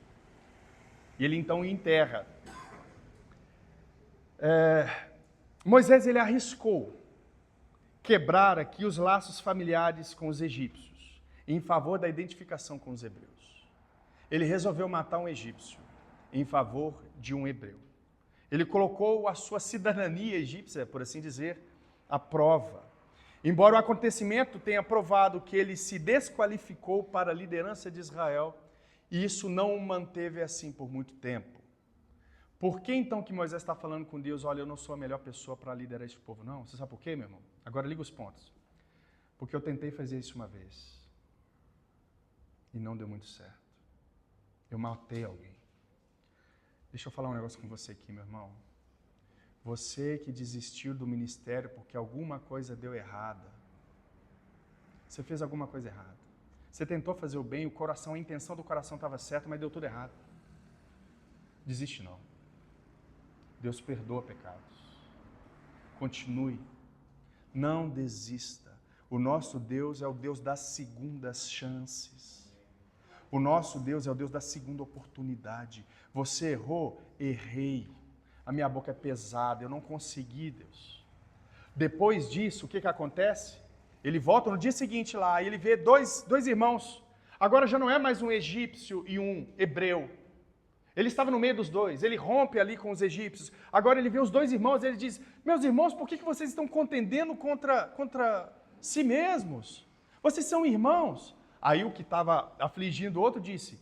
E ele então o enterra. Moisés, ele arriscou quebrar aqui os laços familiares com os egípcios, em favor da identificação com os hebreus. Ele resolveu matar um egípcio em favor de um hebreu. Ele colocou a sua cidadania egípcia, por assim dizer, à prova. Embora o acontecimento tenha provado que ele se desqualificou para a liderança de Israel, e isso não o manteve assim por muito tempo. Por que então que Moisés está falando com Deus, olha, eu não sou a melhor pessoa para liderar esse povo? Não, você sabe por quê, meu irmão? Agora liga os pontos. Porque eu tentei fazer isso uma vez e não deu muito certo. Eu matei alguém. Deixa eu falar um negócio com você aqui, meu irmão. Você que desistiu do ministério porque alguma coisa deu errada. Você fez alguma coisa errada. Você tentou fazer o bem, a intenção do coração estava certa, mas deu tudo errado. Desiste não. Deus perdoa pecados. Continue. Não desista. O nosso Deus é o Deus das segundas chances. O nosso Deus é o Deus da segunda oportunidade. Você errou? Errei. A minha boca é pesada, eu não consegui, Deus. Depois disso, o que acontece? Ele volta no dia seguinte lá, e ele vê dois irmãos. Agora já não é mais um egípcio e um hebreu. Ele estava no meio dos dois, ele rompe ali com os egípcios. Agora ele vê os dois irmãos, ele diz, meus irmãos, por que vocês estão contendendo contra si mesmos? Vocês são irmãos. Aí o que estava afligindo o outro disse,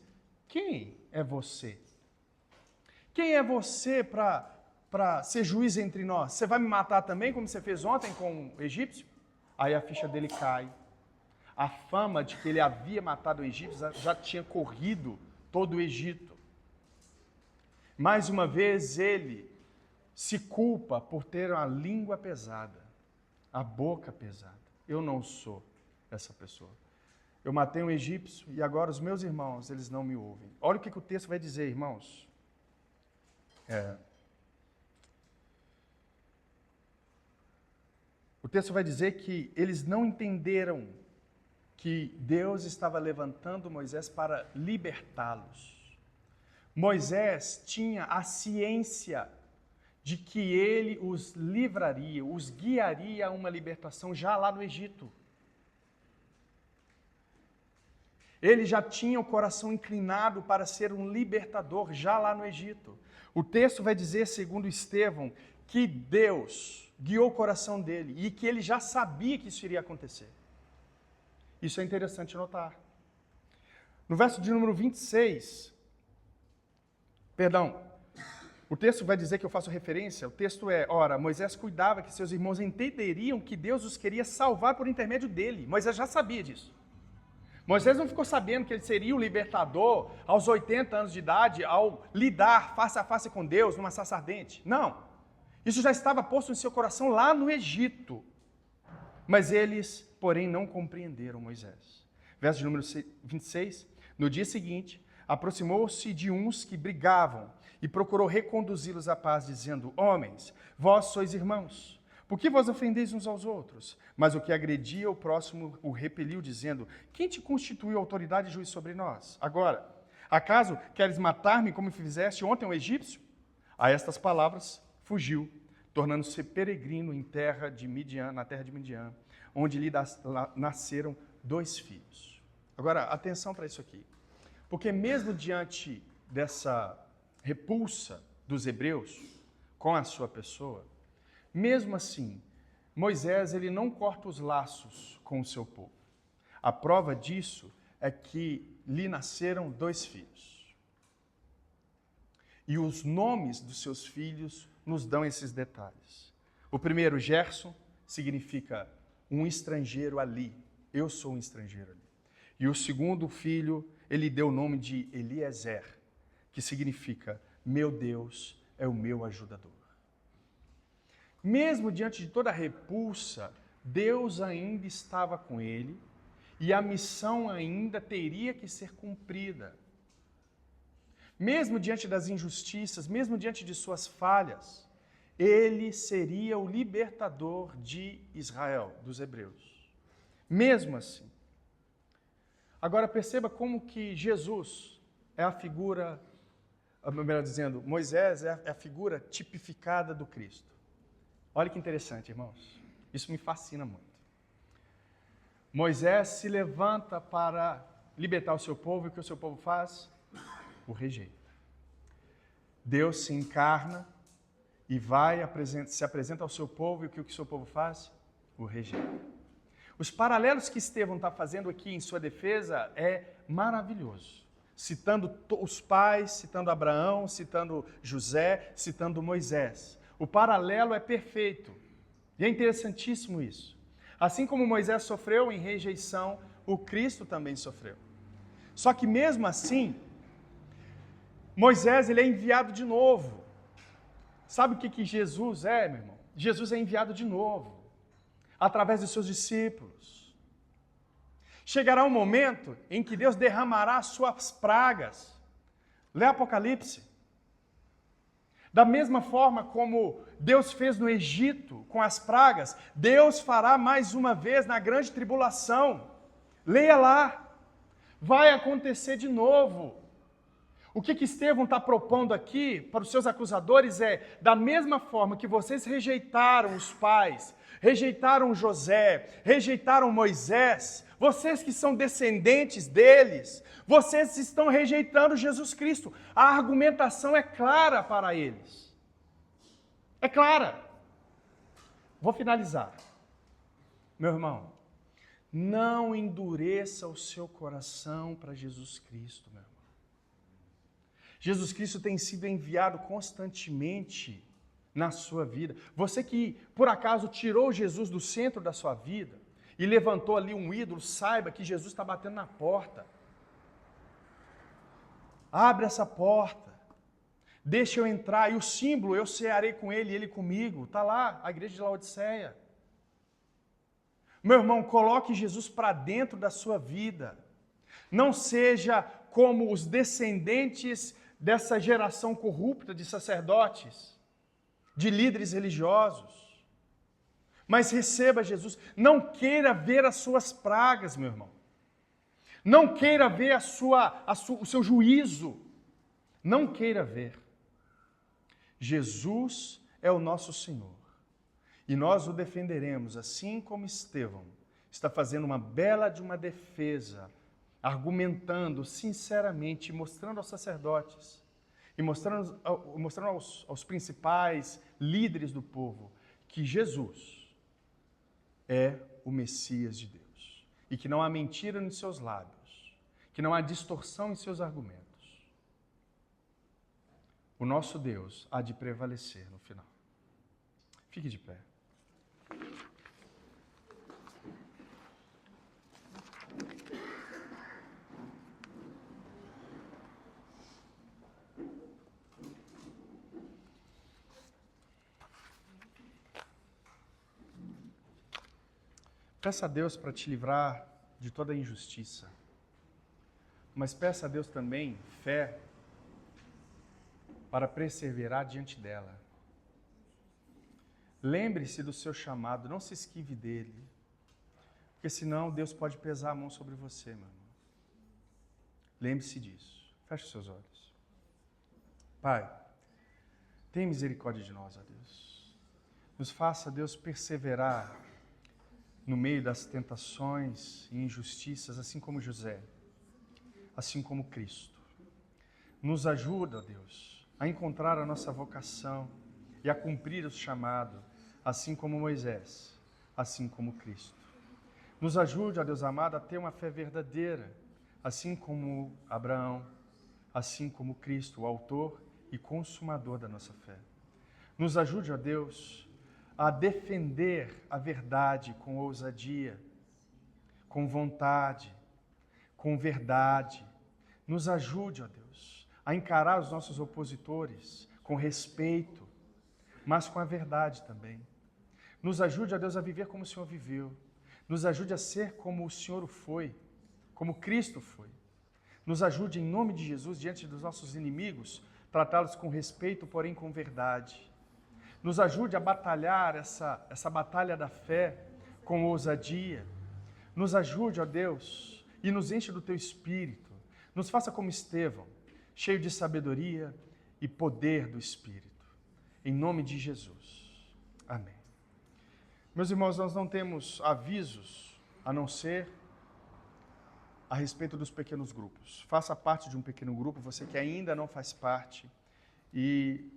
quem é você? Quem é você para ser juiz entre nós? Você vai me matar também, como você fez ontem com o egípcio? Aí a ficha dele cai. A fama de que ele havia matado o egípcio já tinha corrido todo o Egito. Mais uma vez ele se culpa por ter uma língua pesada, a boca pesada. Eu não sou essa pessoa. Eu matei um egípcio e agora os meus irmãos, eles não me ouvem. Olha o que o texto vai dizer, irmãos. O texto vai dizer que eles não entenderam que Deus estava levantando Moisés para libertá-los. Moisés tinha a ciência de que ele os livraria, os guiaria a uma libertação já lá no Egito. Ele já tinha o coração inclinado para ser um libertador já lá no Egito. O texto vai dizer, segundo Estevão, que Deus guiou o coração dele e que ele já sabia que isso iria acontecer. Isso é interessante notar. No verso de número 26, o texto vai dizer que eu faço referência, o texto é, ora, Moisés cuidava que seus irmãos entenderiam que Deus os queria salvar por intermédio dele. Moisés já sabia disso. Moisés não ficou sabendo que ele seria o libertador aos 80 anos de idade, ao lidar face a face com Deus numa sarça ardente. Não. Isso já estava posto em seu coração lá no Egito. Mas eles, porém, não compreenderam Moisés. Verso de número 26. No dia seguinte, aproximou-se de uns que brigavam e procurou reconduzi-los à paz, dizendo, homens, vós sois irmãos. Por que vos ofendeis uns aos outros? Mas o que agredia o próximo o repeliu, dizendo, quem te constituiu autoridade e juiz sobre nós? Agora, acaso queres matar-me como fizeste ontem ao egípcio? A estas palavras fugiu, tornando-se peregrino em terra de Midian, na terra de Midian, onde lhe nasceram 2 filhos. Agora, atenção para isso aqui. Porque mesmo diante dessa repulsa dos hebreus com a sua pessoa, mesmo assim, Moisés ele não corta os laços com o seu povo. A prova disso é que lhe nasceram 2 filhos. E os nomes dos seus filhos nos dão esses detalhes. O primeiro, Gerson, significa um estrangeiro ali. Eu sou um estrangeiro ali. E o segundo filho, ele deu o nome de Eliezer, que significa meu Deus é o meu ajudador. Mesmo diante de toda a repulsa, Deus ainda estava com ele e a missão ainda teria que ser cumprida. Mesmo diante das injustiças, mesmo diante de suas falhas, ele seria o libertador de Israel, dos hebreus. Mesmo assim. Agora perceba como que Jesus é a figura, melhor dizendo, Moisés é a figura tipificada do Cristo. Olha que interessante, irmãos. Isso me fascina muito. Moisés se levanta para libertar o seu povo, e o que o seu povo faz? O rejeita. Deus se encarna e se apresenta ao seu povo, e o que o seu povo faz? O rejeita. Os paralelos que Estevão está fazendo aqui em sua defesa é maravilhoso. Citando os pais, citando Abraão, citando José, citando Moisés. O paralelo é perfeito. E é interessantíssimo isso. Assim como Moisés sofreu em rejeição, o Cristo também sofreu. Só que mesmo assim, Moisés ele é enviado de novo. Sabe o que Jesus é, meu irmão? Jesus é enviado de novo, através dos seus discípulos. Chegará um momento em que Deus derramará as suas pragas. Lê Apocalipse. Da mesma forma como Deus fez no Egito com as pragas, Deus fará mais uma vez na grande tribulação. Leia lá. Vai acontecer de novo. O que Estevão está propondo aqui para os seus acusadores é, da mesma forma que vocês rejeitaram os pais, rejeitaram José, rejeitaram Moisés, vocês que são descendentes deles, vocês estão rejeitando Jesus Cristo. A argumentação é clara para eles. É clara. Vou finalizar. Meu irmão, não endureça o seu coração para Jesus Cristo, meu irmão. Jesus Cristo tem sido enviado constantemente na sua vida. Você que, por acaso, tirou Jesus do centro da sua vida e levantou ali um ídolo, saiba que Jesus está batendo na porta. Abre essa porta. Deixa eu entrar. E o símbolo, eu cearei com ele e ele comigo. Está lá, a igreja de Laodiceia. Meu irmão, coloque Jesus para dentro da sua vida. Não seja como os descendentes dessa geração corrupta de sacerdotes, de líderes religiosos. Mas receba Jesus. Não queira ver as suas pragas, meu irmão. Não queira ver o seu juízo. Não queira ver. Jesus é o nosso Senhor. E nós o defenderemos, assim como Estevão está fazendo uma bela de uma defesa, argumentando sinceramente, mostrando aos sacerdotes e mostrando aos principais líderes do povo que Jesus é o Messias de Deus e que não há mentira nos seus lábios, que não há distorção em seus argumentos. O nosso Deus há de prevalecer no final. Fique de pé. Peça a Deus para te livrar de toda injustiça, mas peça a Deus também fé para perseverar diante dela. Lembre-se do seu chamado, não se esquive dele, porque senão Deus pode pesar a mão sobre você, meu irmão. Lembre-se disso. Feche os seus olhos. Pai, tenha misericórdia de nós, ó Deus. Nos faça, Deus, perseverar no meio das tentações e injustiças, assim como José, assim como Cristo. Nos ajuda, ó Deus, a encontrar a nossa vocação e a cumprir o chamado, assim como Moisés, assim como Cristo. Nos ajude, ó Deus amado, a ter uma fé verdadeira, assim como Abraão, assim como Cristo, o autor e consumador da nossa fé. Nos ajude, ó Deus, a defender a verdade com ousadia, com vontade, com verdade. Nos ajude, ó Deus, a encarar os nossos opositores com respeito, mas com a verdade também. Nos ajude, ó Deus, a viver como o Senhor viveu. Nos ajude a ser como o Senhor foi, como Cristo foi. Nos ajude, em nome de Jesus, diante dos nossos inimigos, tratá-los com respeito, porém com verdade. Nos ajude a batalhar essa batalha da fé com ousadia. Nos ajude, ó Deus, e nos enche do Teu Espírito. Nos faça como Estevão, cheio de sabedoria e poder do Espírito. Em nome de Jesus. Amém. Meus irmãos, nós não temos avisos a não ser a respeito dos pequenos grupos. Faça parte de um pequeno grupo, você que ainda não faz parte, e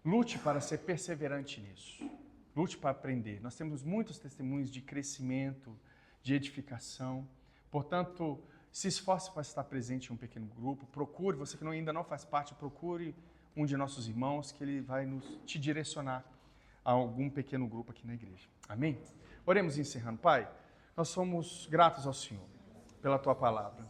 lute para ser perseverante nisso. Lute para aprender. Nós temos muitos testemunhos de crescimento, de edificação. Portanto, se esforce para estar presente em um pequeno grupo. Procure, você que ainda não faz parte, procure um de nossos irmãos que ele vai te direcionar a algum pequeno grupo aqui na igreja. Amém? Oremos encerrando. Pai, nós somos gratos ao Senhor pela Tua palavra.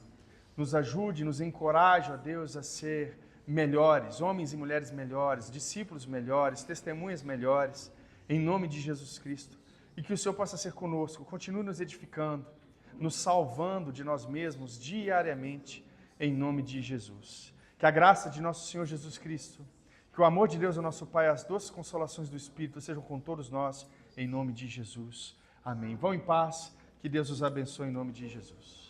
Nos ajude, nos encoraje, ó Deus, a ser melhores, homens e mulheres melhores, discípulos melhores, testemunhas melhores, em nome de Jesus Cristo. E que o Senhor possa ser conosco, continue nos edificando, nos salvando de nós mesmos diariamente, em nome de Jesus. Que a graça de nosso Senhor Jesus Cristo, que o amor de Deus, o nosso Pai, as doces consolações do Espírito sejam com todos nós, em nome de Jesus. Amém. Vão em paz, que Deus os abençoe em nome de Jesus.